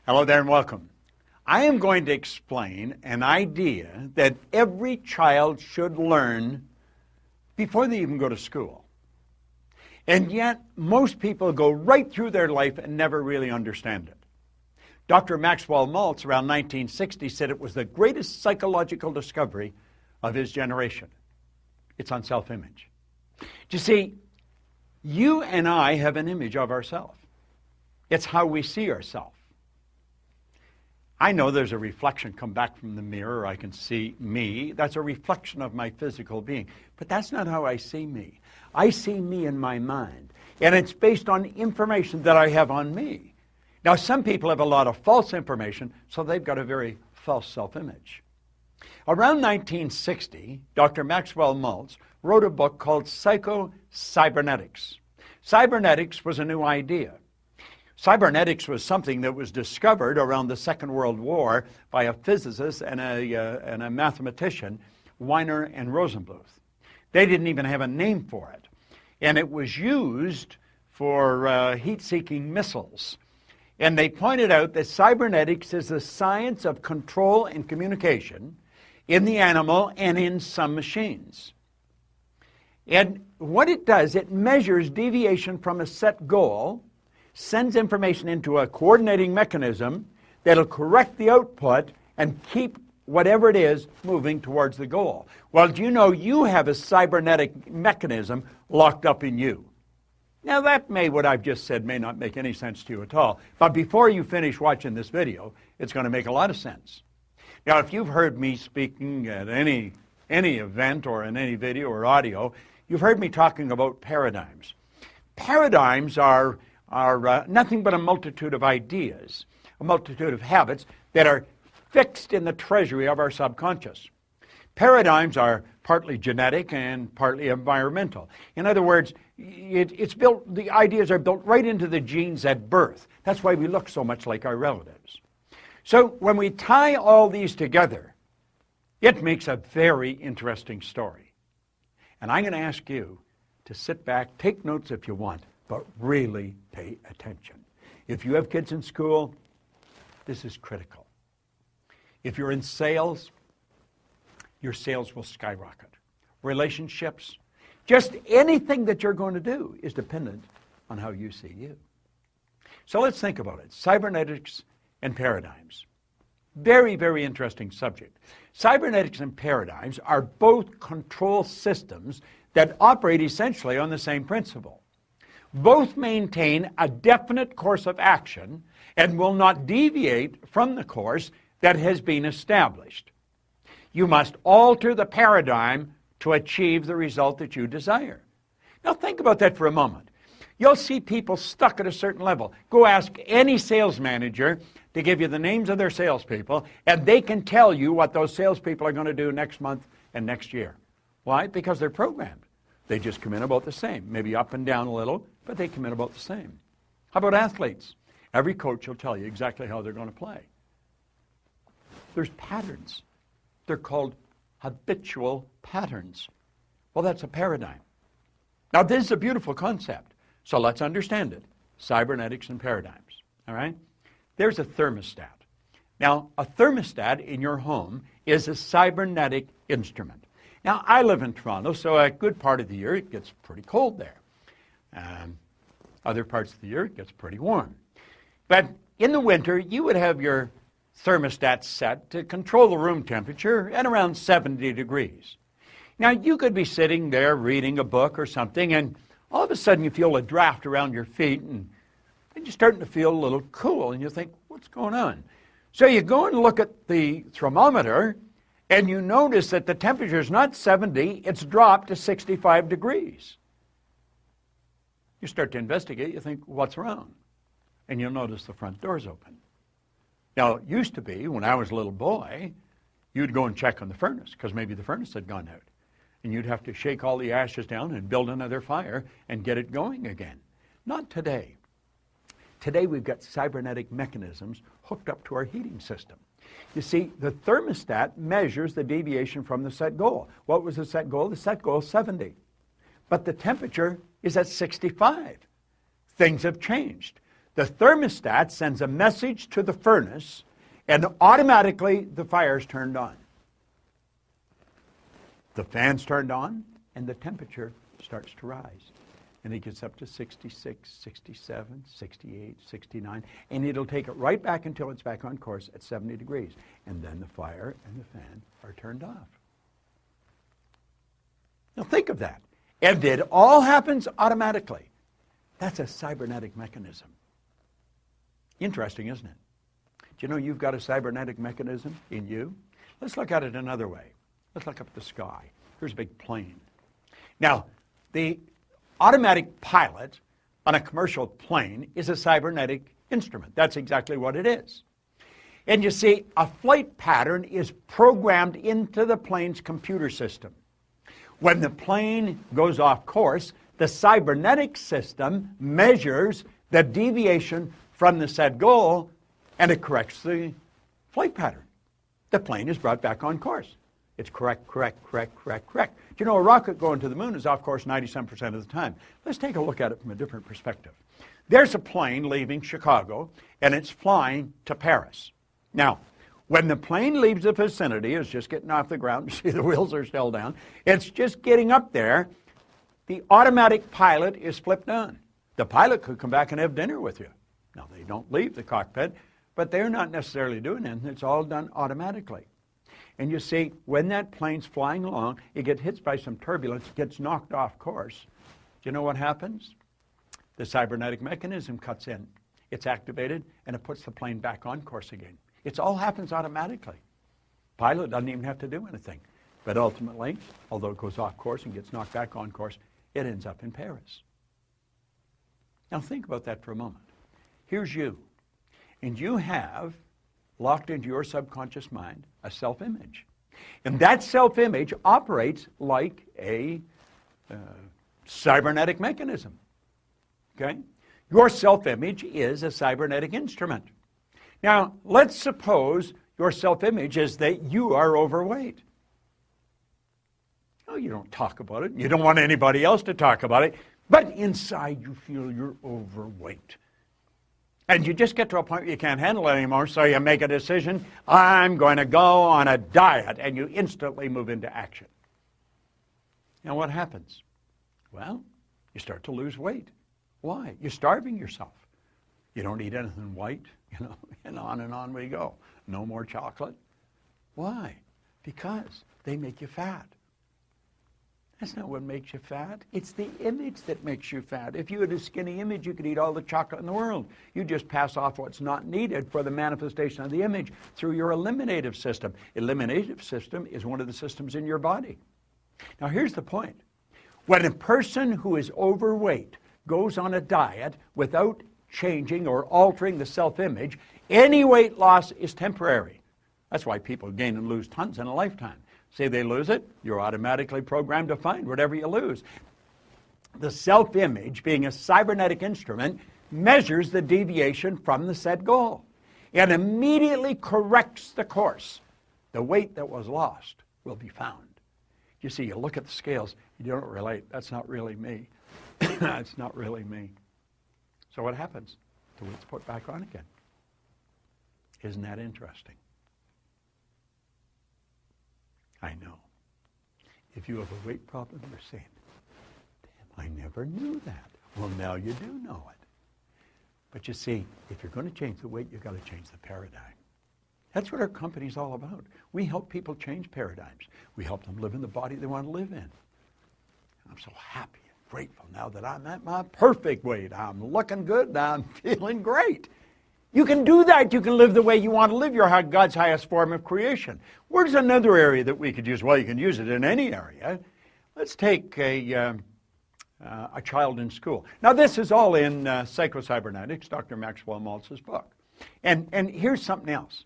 Hello there and welcome. I am going to explain an idea that every child should learn before they even go to school. And yet, most people go right through their life and never really understand it. Dr. Maxwell Maltz, around 1960, said it was the greatest psychological discovery of his generation. It's on self-image. You see, you and I have an image of ourselves. It's how we see ourselves. I know there's a reflection come back from the mirror. I can see me. That's a reflection of my physical being. But that's not how I see me. I see me in my mind. And it's based on information that I have on me. Now, some people have a lot of false information, so they've got a very false self-image. Around 1960, Dr. Maxwell Maltz wrote a book called Cybernetics. Cybernetics was a new idea. Cybernetics was something that was discovered around the Second World War by a physicist and a mathematician, Weiner and Rosenbluth. They didn't even have a name for it. And it was used for heat-seeking missiles. And they pointed out that cybernetics is the science of control and communication in the animal and in some machines. And what it does, it measures deviation from a set goal, sends information into a coordinating mechanism that'll correct the output and keep whatever it is moving towards the goal. Well, do you know you have a cybernetic mechanism locked up in you? Now what I've just said may not make any sense to you at all, but before you finish watching this video, it's going to make a lot of sense. Now, if you've heard me speaking at any event or in any video or audio, you've heard me talking about paradigms. Paradigms are nothing but a multitude of ideas, a multitude of habits that are fixed in the treasury of our subconscious. Paradigms are partly genetic and partly environmental. In other words, the ideas are built right into the genes at birth. That's why we look so much like our relatives. So when we tie all these together, it makes a very interesting story. And I'm going to ask you to sit back, take notes if you want, but really pay attention. If you have kids in school, this is critical. If you're in sales, your sales will skyrocket. Relationships, just anything that you're going to do is dependent on how you see you. So let's think about it. Cybernetics and paradigms. Very, very interesting subject. Cybernetics and paradigms are both control systems that operate essentially on the same principle. Both maintain a definite course of action and will not deviate from the course that has been established. You must alter the paradigm to achieve the result that you desire. Now think about that for a moment. You'll see people stuck at a certain level. Go ask any sales manager to give you the names of their salespeople, and they can tell you what those salespeople are going to do next month and next year. Why? Because they're programmed. They just come in about the same, maybe up and down a little, but they come in about the same. How about athletes? Every coach will tell you exactly how they're going to play. There's patterns. They're called habitual patterns. Well, that's a paradigm. Now, this is a beautiful concept, so let's understand it. Cybernetics and paradigms, all right? There's a thermostat. Now, a thermostat in your home is a cybernetic instrument. Now, I live in Toronto, so a good part of the year it gets pretty cold there. Other parts of the year it gets pretty warm. But in the winter, you would have your thermostat set to control the room temperature at around 70 degrees. Now, you could be sitting there reading a book or something, and all of a sudden you feel a draft around your feet, and you're starting to feel a little cool, and you think, what's going on? So you go and look at the thermometer, and you notice that the temperature is not 70, it's dropped to 65 degrees. You start to investigate, you think, what's wrong? And you'll notice the front door's open. Now, it used to be, when I was a little boy, you'd go and check on the furnace, because maybe the furnace had gone out. And you'd have to shake all the ashes down and build another fire and get it going again. Not today. Today we've got cybernetic mechanisms hooked up to our heating system. You see, the thermostat measures the deviation from the set goal. What was the set goal? The set goal is 70. But the temperature is at 65. Things have changed. The thermostat sends a message to the furnace, and automatically the fire is turned on. The fan's turned on, and the temperature starts to rise. And it gets up to 66, 67, 68, 69, and it'll take it right back until it's back on course at 70 degrees. And then the fire and the fan are turned off. Now think of that. And it all happens automatically. That's a cybernetic mechanism. Interesting, isn't it? Do you know you've got a cybernetic mechanism in you? Let's look at it another way. Let's look up at the sky. Here's a big plane. Now, the automatic pilot on a commercial plane is a cybernetic instrument. That's exactly what it is. And you see, a flight pattern is programmed into the plane's computer system. When the plane goes off course, the cybernetic system measures the deviation from the said goal, and it corrects the flight pattern. The plane is brought back on course. It's correct. Do you know a rocket going to the moon is off course 97% of the time? Let's take a look at it from a different perspective. There's a plane leaving Chicago, and it's flying to Paris. Now, when the plane leaves the vicinity, it's just getting off the ground, you see the wheels are still down, it's just getting up there, the automatic pilot is flipped on. The pilot could come back and have dinner with you. Now, they don't leave the cockpit, but they're not necessarily doing anything. It's all done automatically. And you see, when that plane's flying along, it gets hit by some turbulence, gets knocked off course. Do you know what happens? The cybernetic mechanism cuts in. It's activated, and it puts the plane back on course again. It all happens automatically. Pilot doesn't even have to do anything. But ultimately, although it goes off course and gets knocked back on course, it ends up in Paris. Now think about that for a moment. Here's you, and you have locked into your subconscious mind a self-image. And that self-image operates like a cybernetic mechanism. Okay? Your self-image is a cybernetic instrument. Now, let's suppose your self-image is that you are overweight. Oh, you don't talk about it. You don't want anybody else to talk about it. But inside you feel you're overweight. And you just get to a point where you can't handle it anymore, so you make a decision, I'm going to go on a diet, and you instantly move into action. Now what happens? Well, you start to lose weight. Why? You're starving yourself. You don't eat anything white, and on we go. No more chocolate. Why? Because they make you fat. That's not what makes you fat. It's the image that makes you fat. If you had a skinny image, you could eat all the chocolate in the world. You just pass off what's not needed for the manifestation of the image through your eliminative system. Eliminative system is one of the systems in your body. Now here's the point. When a person who is overweight goes on a diet without changing or altering the self-image, any weight loss is temporary. That's why people gain and lose tons in a lifetime. Say they lose it, you're automatically programmed to find whatever you lose. The self-image, being a cybernetic instrument, measures the deviation from the said goal and immediately corrects the course. The weight that was lost will be found. You see, you look at the scales, you don't relate. That's not really me. That's not really me. So what happens? The weight's put back on again. Isn't that interesting? I know. If you have a weight problem, you're saying, damn, I never knew that. Well, now you do know it. But you see, if you're going to change the weight, you've got to change the paradigm. That's what our company's all about. We help people change paradigms. We help them live in the body they want to live in. I'm so happy and grateful now that I'm at my perfect weight. I'm looking good and I'm feeling great. You can do that. You can live the way you want to live. You're God's highest form of creation. Where's another area that we could use? Well, you can use it in any area. Let's take a child in school. Now, this is all in Psycho-Cybernetics, Dr. Maxwell Maltz's book. And here's something else.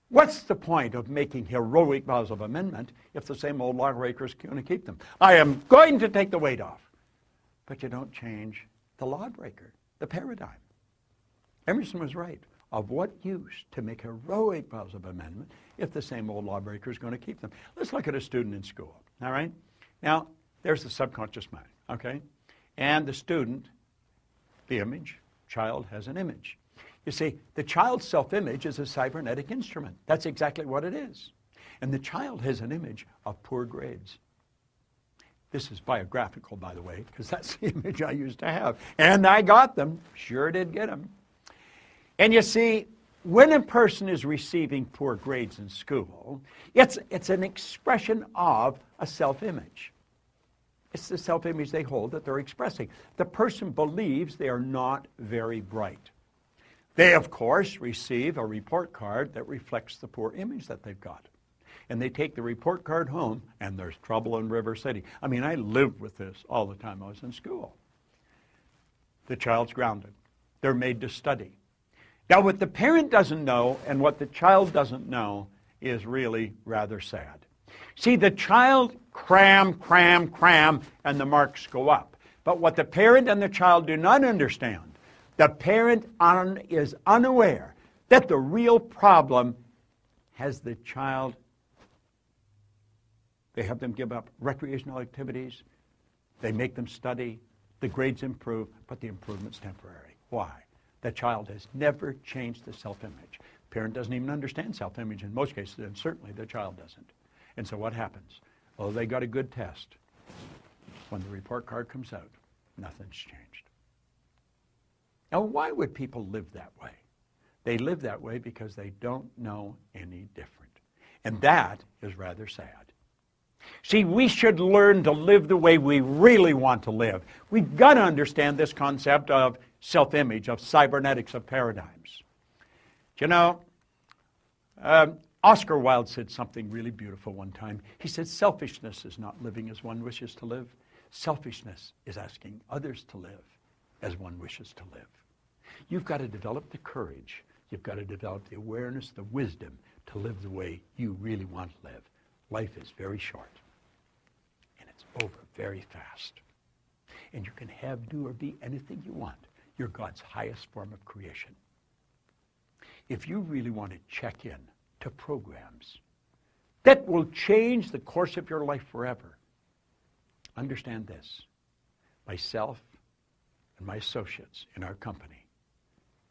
What's the point of making heroic vows of amendment if the same old lawbreaker is going to keep them? I am going to take the weight off. But you don't change the lawbreaker, the paradigm. Emerson was right. Of what use to make heroic vows of amendment if the same old lawbreaker is going to keep them? Let's look at a student in school, all right? Now, there's the subconscious mind, okay? And the student, the image, child has an image. You see, the child's self-image is a cybernetic instrument. That's exactly what it is. And the child has an image of poor grades. This is biographical, by the way, because that's the image I used to have. And I got them. Sure did get them. And you see, when a person is receiving poor grades in school, it's an expression of a self-image. It's the self-image they hold that they're expressing. The person believes they are not very bright. They, of course, receive a report card that reflects the poor image that they've got. And they take the report card home, and there's trouble in River City. I mean, I lived with this all the time I was in school. The child's grounded. They're made to study. Now, what the parent doesn't know and what the child doesn't know is really rather sad. See, the child cram, and the marks go up. But what the parent and the child do not understand, the parent is unaware that the real problem has the child. They have them give up recreational activities. They make them study. The grades improve, but the improvement's temporary. Why? The child has never changed the self-image. Parent doesn't even understand self-image in most cases, and certainly the child doesn't. And so what happens? Well, they got a good test. When the report card comes out, nothing's changed. Now, why would people live that way? They live that way because they don't know any different. And that is rather sad. See, we should learn to live the way we really want to live. We've got to understand this concept of self-image, of cybernetics, of paradigms. You know, Oscar Wilde said something really beautiful one time. He said, selfishness is not living as one wishes to live. Selfishness is asking others to live as one wishes to live. You've got to develop the courage. You've got to develop the awareness, the wisdom to live the way you really want to live. Life is very short, and it's over very fast. And you can have, do, or be anything you want. You're God's highest form of creation. If you really want to check in to programs that will change the course of your life forever, understand this. Myself and my associates in our company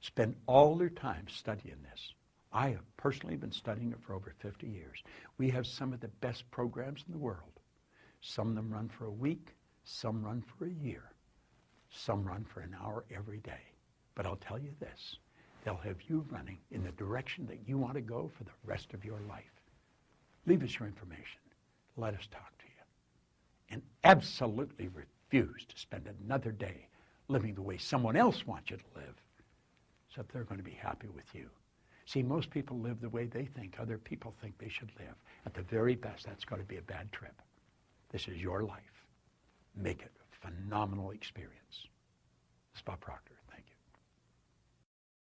spend all their time studying this. I have personally been studying it for over 50 years. We have some of the best programs in the world. Some of them run for a week, some run for a year, some run for an hour every day. But I'll tell you this, they'll have you running in the direction that you want to go for the rest of your life. Leave us your information. Let us talk to you. And absolutely refuse to spend another day living the way someone else wants you to live, so that they're going to be happy with you. See, most people live the way they think other people think they should live. At the very best, that's going to be a bad trip. This is your life. Make it a phenomenal experience. This is Bob Proctor. Thank you.